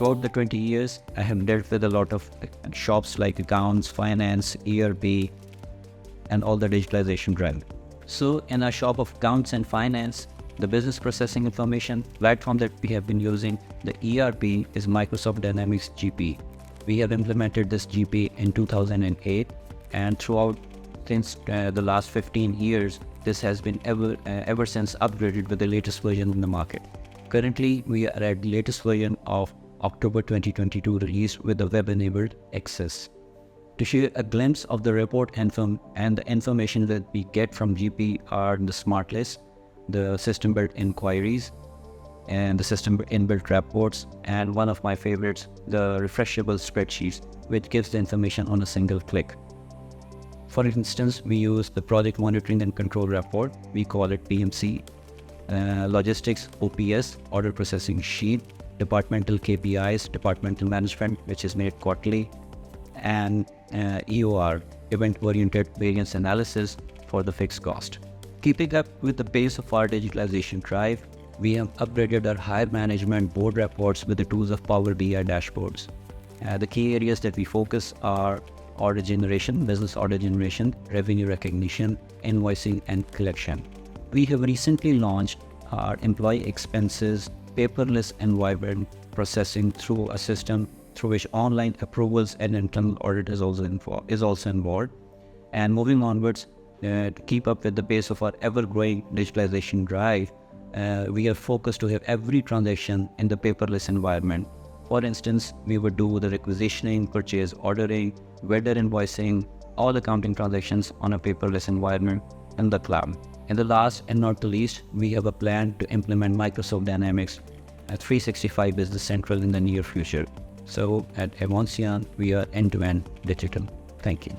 throughout the 20 years, I have dealt with a lot of shops like accounts, finance, ERP, and all the digitalization drive. So in our shop of accounts and finance, the business processing information platform that we have been using, the ERP is Microsoft Dynamics GP. We have implemented this GP in 2008, and throughout since the last 15 years, this has been ever since upgraded with the latest version in the market. Currently, we are at the latest version of October 2022 release with the web-enabled access. To share a glimpse of the report and the information that we get from GP are the smart lists, the system-built inquiries, and the system inbuilt reports, and one of my favorites, the refreshable spreadsheets, which gives the information on a single click. For instance, we use the project monitoring and control report, we call it PMC, logistics OPS, order processing sheet, departmental KPIs, departmental management, which is made quarterly, and EOR, event-oriented variance analysis for the fixed cost. Keeping up with the pace of our digitalization drive, we have upgraded our higher management board reports with the tools of Power BI dashboards. The key areas that we focus are order generation, business order generation, revenue recognition, invoicing, and collection. We have recently launched our employee expenses paperless environment processing through a system through which online approvals and internal audit is also involved. And moving onwards, to keep up with the pace of our ever-growing digitalization drive, we are focused to have every transaction in the paperless environment. For instance, we would do the requisitioning, purchase ordering, vendor invoicing, all accounting transactions on a paperless environment in the cloud. And the last and not the least, we have a plan to implement Microsoft Dynamics 365 Business Central in the near future. So at Avanceon, we are end-to-end digital. Thank you.